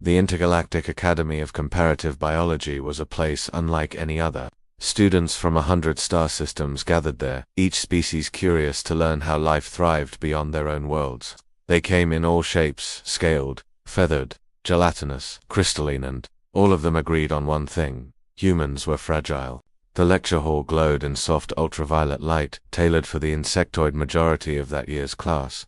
The Intergalactic Academy of Comparative Biology was a place unlike any other. Students from 100 star systems gathered there, each species curious to learn how life thrived beyond their own worlds. They came in all shapes, scaled, feathered, gelatinous, crystalline, and all of them agreed on one thing: humans were fragile. The lecture hall glowed in soft ultraviolet light, tailored for the insectoid majority of that year's class.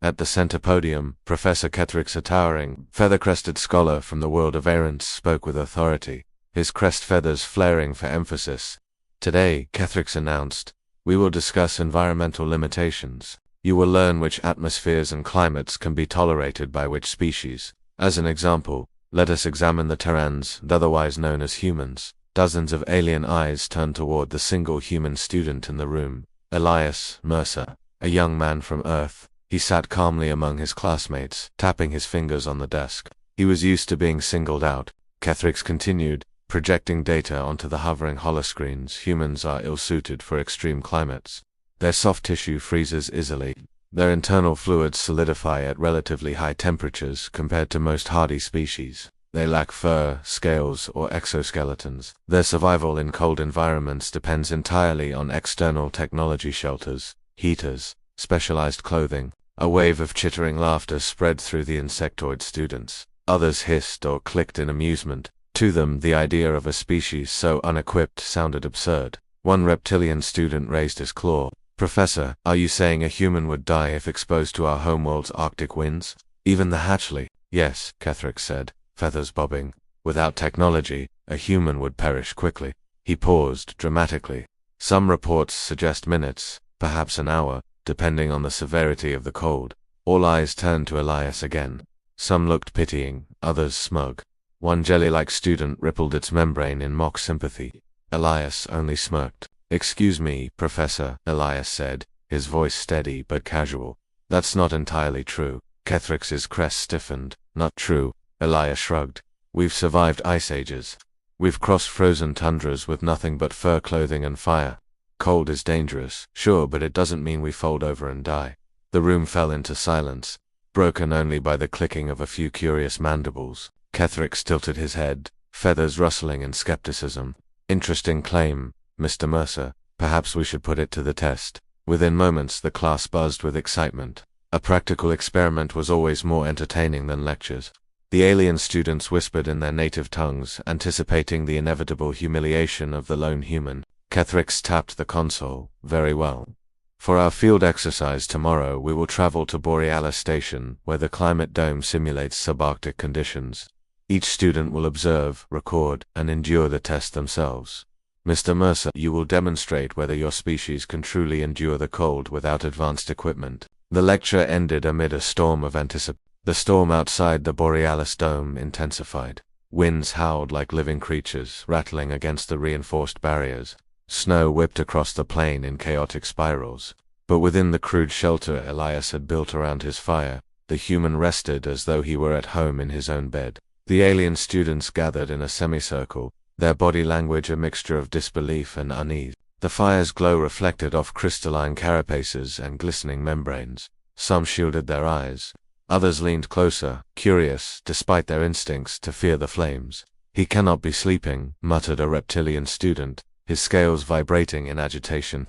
At the center podium, Professor Kethrix, a towering, feather-crested scholar from the world of Aerence, spoke with authority, his crest feathers flaring for emphasis. "Today," Kethrix announced, "we will discuss environmental limitations. You will learn which atmospheres and climates can be tolerated by which species. As an example, let us examine the Terrans, otherwise known as humans." Dozens of alien eyes turned toward the single human student in the room, Elias Mercer, a young man from Earth. He sat calmly among his classmates, tapping his fingers on the desk. He was used to being singled out. Kethrix continued, projecting data onto the hovering holoscreens. Humans are ill-suited for extreme climates. Their soft tissue freezes easily. Their internal fluids solidify at relatively high temperatures compared to most hardy species. They lack fur, scales, or exoskeletons. Their survival in cold environments depends entirely on external technology: shelters, heaters, specialized clothing. A wave of chittering laughter spread through the insectoid students. Others hissed or clicked in amusement. To them, the idea of a species so unequipped sounded absurd. One reptilian student raised his claw. "Professor, are you saying a human would die if exposed to our homeworld's Arctic winds? Even the hatchling?" "Yes," Kethrix said, feathers bobbing. "Without technology, a human would perish quickly." He paused dramatically. "Some reports suggest minutes, perhaps an hour, depending on the severity of the cold." All eyes turned to Elias again. Some looked pitying, others smug. One jelly-like student rippled its membrane in mock sympathy. Elias only smirked. "Excuse me, Professor," Elias said, his voice steady but casual. "That's not entirely true." Kethrix's crest stiffened. "Not true?" Elias shrugged. "We've survived ice ages. We've crossed frozen tundras with nothing but fur clothing and fire. Cold is dangerous, sure, but it doesn't mean we fold over and die." The room fell into silence, broken only by the clicking of a few curious mandibles. Kethrix tilted his head, feathers rustling in skepticism. "Interesting claim, Mr. Mercer. Perhaps we should put it to the test." Within moments the class buzzed with excitement. A practical experiment was always more entertaining than lectures. The alien students whispered in their native tongues, anticipating the inevitable humiliation of the lone human. Kethrix tapped the console. "Very well. For our field exercise tomorrow, we will travel to Borealis Station, where the climate dome simulates subarctic conditions. Each student will observe, record, and endure the test themselves. Mr. Mercer, you will demonstrate whether your species can truly endure the cold without advanced equipment." The lecture ended amid a storm of anticipation. The storm outside the Borealis dome intensified. Winds howled like living creatures, rattling against the reinforced barriers. Snow whipped across the plain in chaotic spirals. But within the crude shelter Elias had built around his fire, the human rested as though he were at home in his own bed. The alien students gathered in a semicircle, their body language a mixture of disbelief and unease. The fire's glow reflected off crystalline carapaces and glistening membranes. Some shielded their eyes. Others leaned closer, curious, despite their instincts, to fear the flames. "He cannot be sleeping," muttered a reptilian student, his scales vibrating in agitation.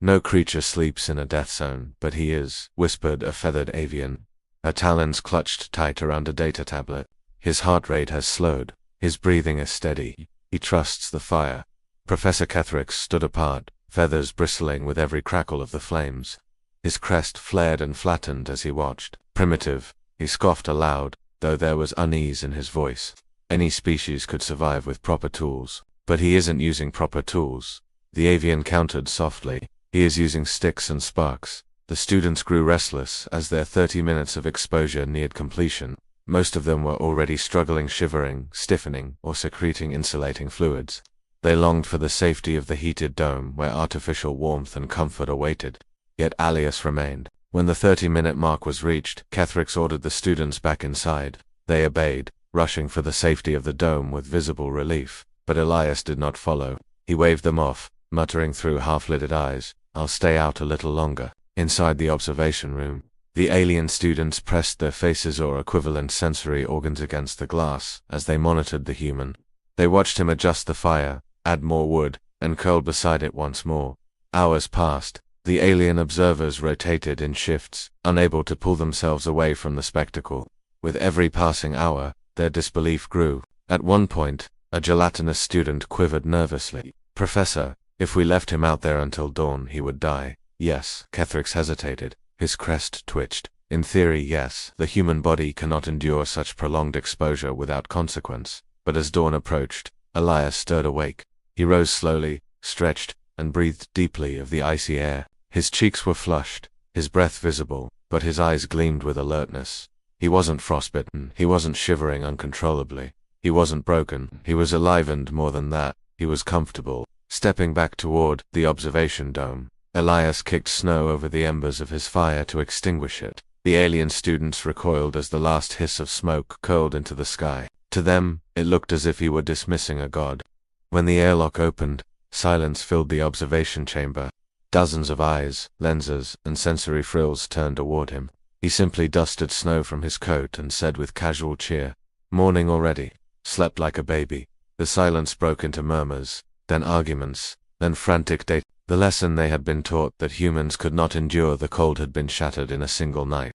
"No creature sleeps in a death zone, but he is," whispered a feathered avian. Her talons clutched tight around a data tablet. "His heart rate has slowed. His breathing is steady. He trusts the fire." Professor Kethrix stood apart, feathers bristling with every crackle of the flames. His crest flared and flattened as he watched. "Primitive," he scoffed aloud, though there was unease in his voice. "Any species could survive with proper tools. But he isn't using proper tools." The avian countered softly. "He is using sticks and sparks." The students grew restless as their 30 minutes of exposure neared completion. Most of them were already struggling, shivering, stiffening, or secreting insulating fluids. They longed for the safety of the heated dome where artificial warmth and comfort awaited. Yet Elias remained. When the 30-minute mark was reached, Kethrix ordered the students back inside. They obeyed, rushing for the safety of the dome with visible relief. But Elias did not follow. He waved them off, muttering through half-lidded eyes, "I'll stay out a little longer." Inside the observation room, The alien students pressed their faces or equivalent sensory organs against the glass as they monitored the human. They watched him adjust the fire, add more wood, and curl beside it once more. Hours passed. The alien observers rotated in shifts, unable to pull themselves away from the spectacle. With every passing hour, their disbelief grew. At one point, a gelatinous student quivered nervously. "Professor, if we left him out there until dawn, he would die." "Yes." Kethrix hesitated. His crest twitched. "In theory, yes. The human body cannot endure such prolonged exposure without consequence." But as dawn approached, Elias stirred awake. He rose slowly, stretched, and breathed deeply of the icy air. His cheeks were flushed, his breath visible, but his eyes gleamed with alertness. He wasn't frostbitten, he wasn't shivering uncontrollably. He wasn't broken, he was alive, and more than that, he was comfortable. Stepping back toward the observation dome, Elias kicked snow over the embers of his fire to extinguish it. The alien students recoiled as the last hiss of smoke curled into the sky. To them, it looked as if he were dismissing a god. When the airlock opened, silence filled the observation chamber. Dozens of eyes, lenses, and sensory frills turned toward him. He simply dusted snow from his coat and said with casual cheer, "Morning already." Slept like a baby. The silence broke into murmurs, then arguments, then frantic debate. The lesson they had been taught, that humans could not endure the cold, had been shattered in a single night.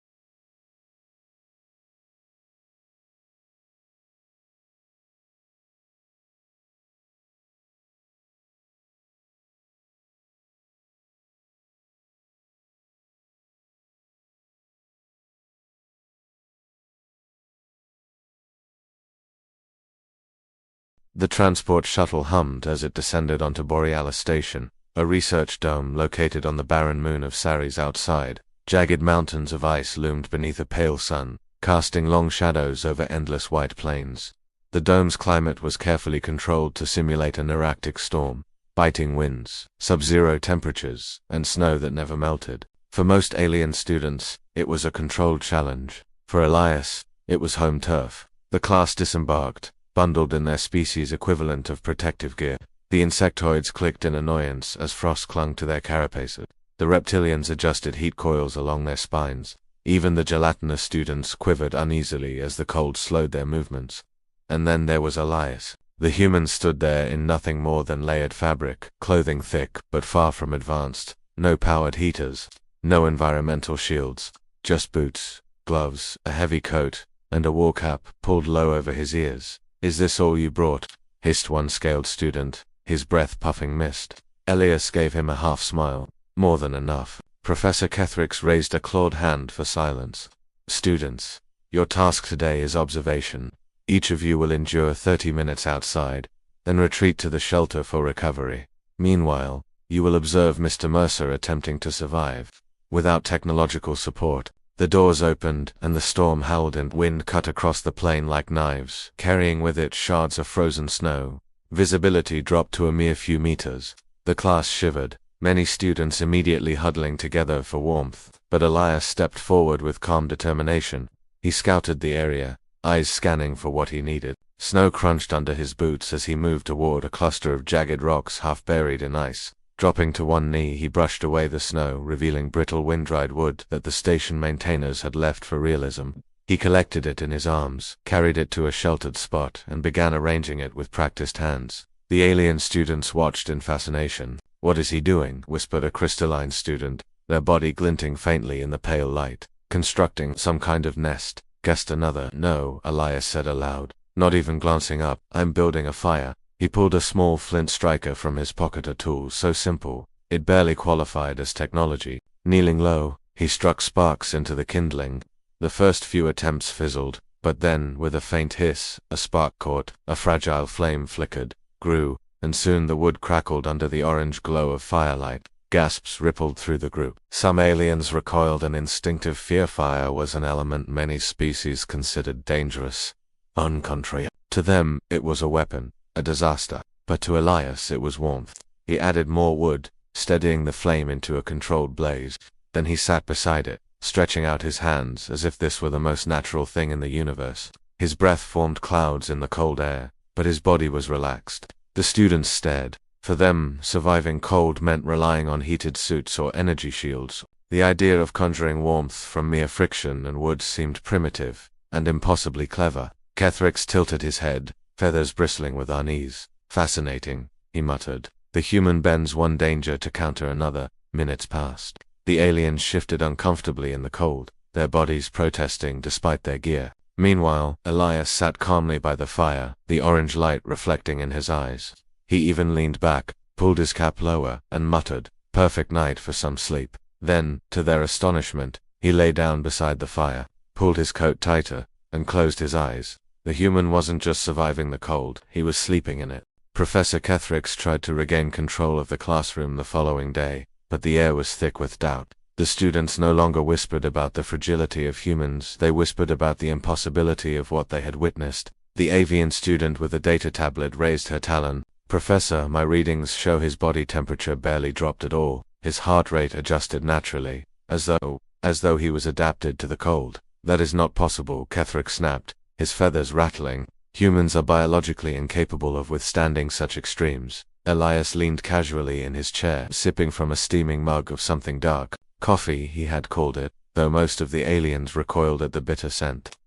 The transport shuttle hummed as it descended onto Borealis Station, a research dome located on the barren moon of Saris outside. Jagged mountains of ice loomed beneath a pale sun, casting long shadows over endless white plains. The dome's climate was carefully controlled to simulate an Arctic storm, biting winds, sub-zero temperatures, and snow that never melted. For most alien students, it was a controlled challenge. For Elias, it was home turf. The class disembarked, bundled in their species equivalent of protective gear. The insectoids clicked in annoyance as frost clung to their carapaces. The reptilians adjusted heat coils along their spines. Even the gelatinous students quivered uneasily as the cold slowed their movements. And then there was Elias. The human stood there in nothing more than layered fabric, clothing thick but far from advanced. No powered heaters, no environmental shields, just boots, gloves, a heavy coat, and a wool cap pulled low over his ears. "Is this all you brought?" hissed one scaled student, his breath puffing mist. Elias gave him a half smile. "More than enough." Professor Kethrix raised a clawed hand for silence. "Students, your task today is observation. Each of you will endure 30 minutes outside, then retreat to the shelter for recovery. Meanwhile, you will observe Mr. Mercer attempting to survive. Without technological support." The doors opened, and the storm howled and wind cut across the plain like knives, carrying with it shards of frozen snow. Visibility dropped to a mere few meters. The class shivered, many students immediately huddling together for warmth, but Elias stepped forward with calm determination. He scouted the area, eyes scanning for what he needed. Snow crunched under his boots as he moved toward a cluster of jagged rocks half buried in ice. Dropping to one knee, he brushed away the snow, revealing brittle wind-dried wood that the station maintainers had left for realism. He collected it in his arms, carried it to a sheltered spot, and began arranging it with practiced hands. The alien students watched in fascination. "What is he doing?" whispered a crystalline student, their body glinting faintly in the pale light. "Constructing some kind of nest," guessed another. "No," Elias said aloud, not even glancing up. "I'm building a fire." He pulled a small flint striker from his pocket, a tool so simple, it barely qualified as technology. Kneeling low, he struck sparks into the kindling. The first few attempts fizzled, but then, with a faint hiss, a spark caught, a fragile flame flickered, grew, and soon the wood crackled under the orange glow of firelight. Gasps rippled through the group. Some aliens recoiled, an instinctive fear. Fire was an element many species considered dangerous. Uncontrary. To them, it was a weapon. A disaster, but to Elias it was warmth. He added more wood, steadying the flame into a controlled blaze. Then he sat beside it, stretching out his hands as if this were the most natural thing in the universe. His breath formed clouds in the cold air, but his body was relaxed. The students stared. For them, surviving cold meant relying on heated suits or energy shields. The idea of conjuring warmth from mere friction and wood seemed primitive, and impossibly clever. Kethrix tilted his head, feathers bristling with unease. Fascinating, he muttered. The human bends one danger to counter another. Minutes passed. The aliens shifted uncomfortably in the cold, their bodies protesting despite their gear. Meanwhile, Elias sat calmly by the fire, the orange light reflecting in his eyes. He even leaned back, pulled his cap lower, and muttered, "Perfect night for some sleep." Then, to their astonishment, he lay down beside the fire, pulled his coat tighter, and closed his eyes. The human wasn't just surviving the cold, he was sleeping in it. Professor Kethrix tried to regain control of the classroom the following day, but the air was thick with doubt. The students no longer whispered about the fragility of humans, they whispered about the impossibility of what they had witnessed. The avian student with the data tablet raised her talon. "Professor, my readings show his body temperature barely dropped at all. His heart rate adjusted naturally, as though he was adapted to the cold." "That is not possible," Kethrix snapped, his feathers rattling. "Humans are biologically incapable of withstanding such extremes." Elias leaned casually in his chair, sipping from a steaming mug of something dark. Coffee, he had called it, though most of the aliens recoiled at the bitter scent.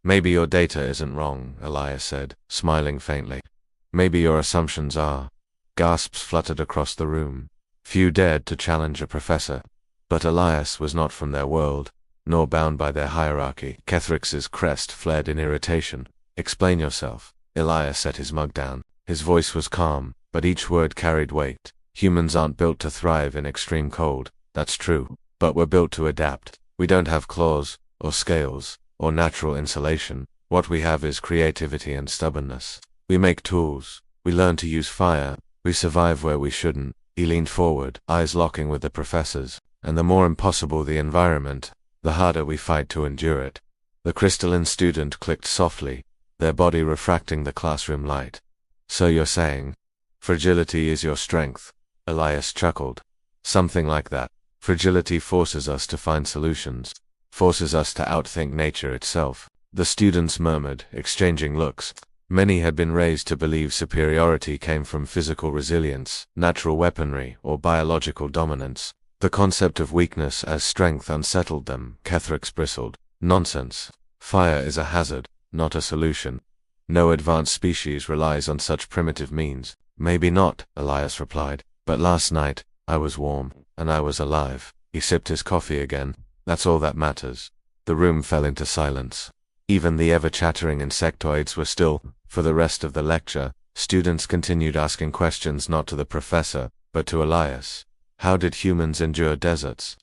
"Maybe your data isn't wrong," Elias said, smiling faintly. "Maybe your assumptions are." Gasps fluttered across the room. Few dared to challenge a professor. But Elias was not from their world, nor bound by their hierarchy. Kethrix's crest flared in irritation. "Explain yourself." Elias set his mug down. His voice was calm, but each word carried weight. "Humans aren't built to thrive in extreme cold, that's true, but we're built to adapt. We don't have claws, or scales, or natural insulation. What we have is creativity and stubbornness. We make tools, we learn to use fire, we survive where we shouldn't." He leaned forward, eyes locking with the professor's. "And the more impossible the environment, the harder we fight to endure it." The crystalline student clicked softly, their body refracting the classroom light. "So you're saying, fragility is your strength?" Elias chuckled. "Something like that. Fragility forces us to find solutions, forces us to outthink nature itself." The students murmured, exchanging looks. Many had been raised to believe superiority came from physical resilience, natural weaponry, or biological dominance. The concept of weakness as strength unsettled them. Kethrix bristled. "Nonsense. Fire is a hazard, not a solution. No advanced species relies on such primitive means." "Maybe not," Elias replied, "but last night, I was warm, and I was alive." He sipped his coffee again. "That's all that matters." The room fell into silence. Even the ever-chattering insectoids were still. For the rest of the lecture, students continued asking questions not to the professor, but to Elias. How did humans endure deserts?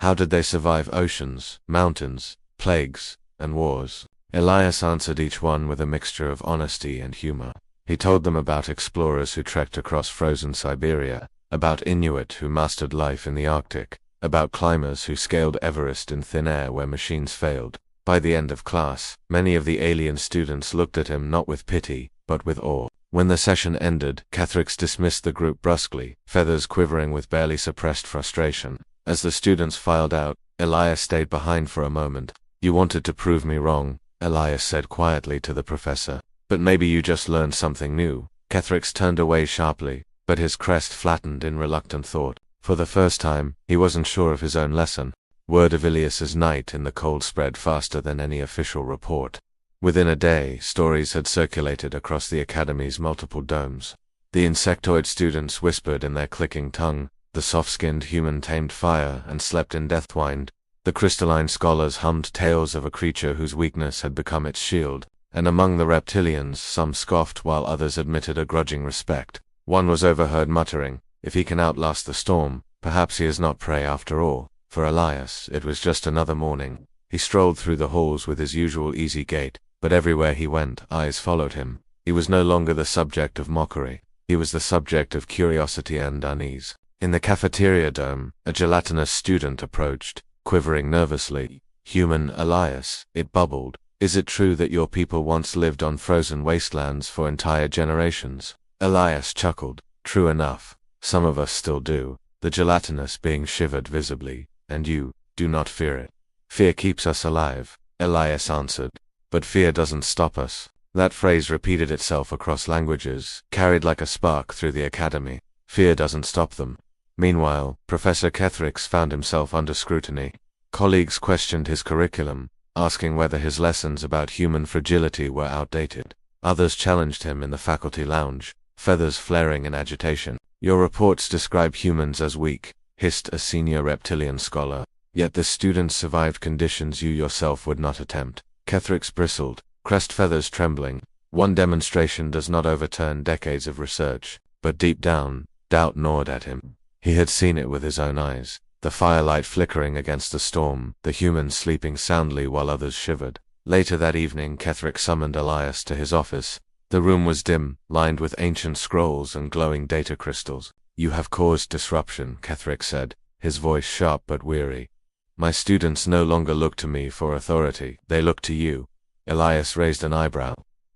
How did they survive oceans, mountains, plagues, and wars? Elias answered each one with a mixture of honesty and humor. He told them about explorers who trekked across frozen Siberia, about Inuit who mastered life in the Arctic, about climbers who scaled Everest in thin air where machines failed. By the end of class, many of the alien students looked at him not with pity, but with awe. When the session ended, Kethrix dismissed the group brusquely, feathers quivering with barely suppressed frustration. As the students filed out, Elias stayed behind for a moment. "You wanted to prove me wrong," Elias said quietly to the professor. "But maybe you just learned something new." Kethrix turned away sharply, but his crest flattened in reluctant thought. For the first time, he wasn't sure of his own lesson. Word of Ilias's night in the cold spread faster than any official report. Within a day, stories had circulated across the academy's multiple domes. The insectoid students whispered in their clicking tongue, the soft-skinned human tamed fire and slept in deathwind. The crystalline scholars hummed tales of a creature whose weakness had become its shield, and among the reptilians some scoffed while others admitted a grudging respect. One was overheard muttering, "If he can outlast the storm, perhaps he is not prey after all." For Elias, it was just another morning. He strolled through the halls with his usual easy gait, but everywhere he went, eyes followed him. He was no longer the subject of mockery. He was the subject of curiosity and unease. In the cafeteria dome, a gelatinous student approached, quivering nervously. "Human Elias," it bubbled. "Is it true that your people once lived on frozen wastelands for entire generations?" Elias chuckled. "True enough. Some of us still do." The gelatinous being shivered visibly. "And you, do not fear it." "Fear keeps us alive," Elias answered. "But fear doesn't stop us." That phrase repeated itself across languages, carried like a spark through the academy. Fear doesn't stop them. Meanwhile, Professor Kethrix found himself under scrutiny. Colleagues questioned his curriculum, asking whether his lessons about human fragility were outdated. Others challenged him in the faculty lounge, feathers flaring in agitation. "Your reports describe humans as weak," hissed a senior reptilian scholar. "Yet the students survived conditions you yourself would not attempt." Kethrix bristled, crest feathers trembling. One demonstration does not overturn decades of research. But deep down, doubt gnawed at him. He had seen it with his own eyes. The firelight flickering against the storm, the humans sleeping soundly while others shivered. Later that evening, Kethrix summoned Elias to his office. The room was dim, lined with ancient scrolls and glowing data crystals. "You have caused disruption," Kethrix said, his voice sharp but weary. "My students no longer look to me for authority, they look to you." Elias raised an eyebrow.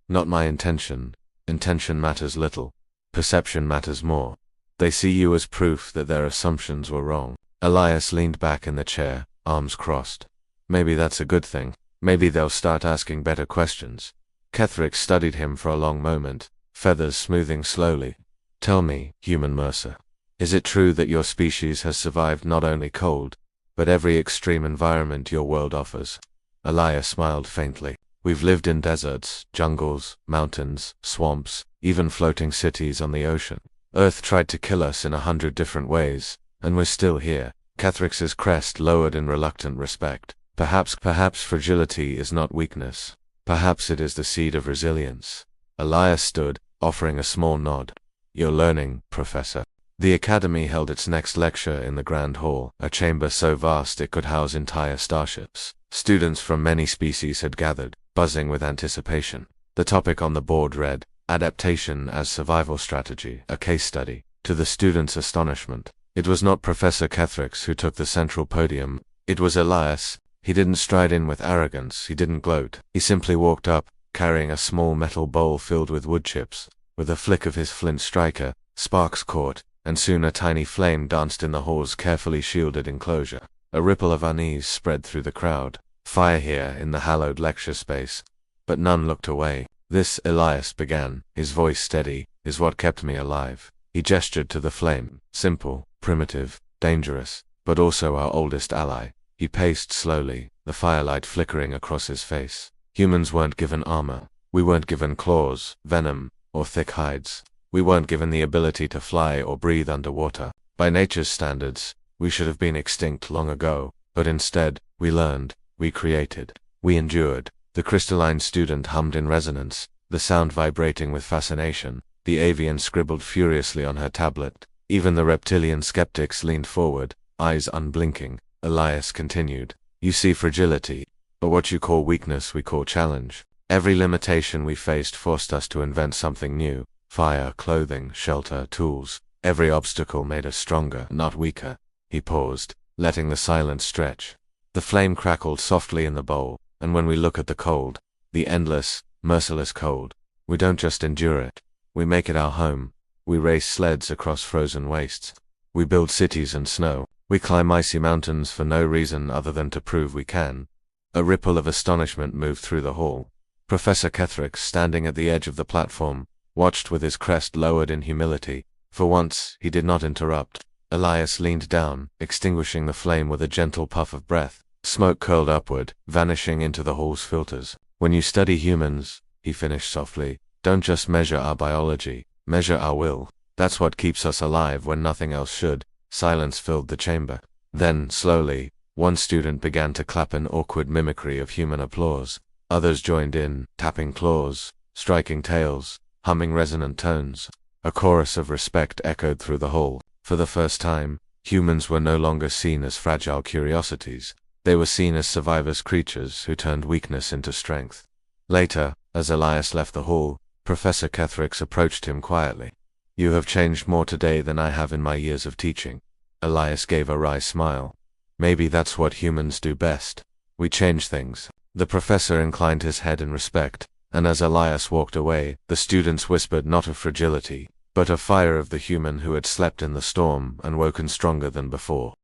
"Not my intention. Intention matters little. Perception matters more. They see you as proof that their assumptions were wrong." Elias leaned back in the chair, arms crossed. "Maybe that's a good thing. Maybe they'll start asking better questions." Kethrix studied him for a long moment, feathers smoothing slowly. "Tell me, human Mercer, is it true that your species has survived not only cold, but every extreme environment your world offers?" Elias smiled faintly. "We've lived in deserts, jungles, mountains, swamps, even floating cities on the ocean. Earth tried to kill us in 100 different ways, and we're still here." Kethrix's crest lowered in reluctant respect. Perhaps fragility is not weakness. Perhaps it is the seed of resilience." Elias stood, offering a small nod. "You're learning, Professor." The Academy held its next lecture in the Grand Hall, a chamber so vast it could house entire starships. Students from many species had gathered, buzzing with anticipation. The topic on the board read, "Adaptation as Survival Strategy, a Case Study." To the students' astonishment, it was not Professor Kethrix who took the central podium. It was Elias. He didn't stride in with arrogance, he didn't gloat. He simply walked up, carrying a small metal bowl filled with wood chips. With a flick of his flint striker, sparks caught, and soon a tiny flame danced in the hall's carefully shielded enclosure. A ripple of unease spread through the crowd. Fire here in the hallowed lecture space. But none looked away. "This," Elias began, his voice steady, "is what kept me alive." He gestured to the flame. "Simple, primitive, dangerous, but also our oldest ally." He paced slowly, the firelight flickering across his face. "Humans weren't given armor. We weren't given claws, venom, or thick hides. We weren't given the ability to fly or breathe underwater. By nature's standards, we should have been extinct long ago. But instead, we learned, we created, we endured." The crystalline student hummed in resonance, the sound vibrating with fascination. The avian scribbled furiously on her tablet. Even the reptilian skeptics leaned forward, eyes unblinking. Elias continued, "You see fragility, but what you call weakness we call challenge. Every limitation we faced forced us to invent something new. Fire, clothing, shelter, tools. Every obstacle made us stronger, not weaker." He paused, letting the silence stretch. The flame crackled softly in the bowl, and when we look at the cold, the endless, merciless cold, we don't just endure it. We make it our home. We race sleds across frozen wastes. We build cities in snow. We climb icy mountains for no reason other than to prove we can. A ripple of astonishment moved through the hall. Professor Kethrix, standing at the edge of the platform, watched with his crest lowered in humility. For once, he did not interrupt. Elias leaned down, extinguishing the flame with a gentle puff of breath. Smoke curled upward, vanishing into the hall's filters. "When you study humans," he finished softly, "don't just measure our biology, measure our will. That's what keeps us alive when nothing else should." Silence filled the chamber. Then, slowly, one student began to clap an awkward mimicry of human applause. Others joined in, tapping claws, striking tails, humming resonant tones. A chorus of respect echoed through the hall. For the first time, humans were no longer seen as fragile curiosities. They were seen as survivors, creatures who turned weakness into strength. Later, as Elias left the hall, Professor Kethrix approached him quietly. "You have changed more today than I have in my years of teaching." Elias gave a wry smile. "Maybe that's what humans do best. We change things." The professor inclined his head in respect, and as Elias walked away, the students whispered not of fragility, but of fire, of the human who had slept in the storm and woken stronger than before.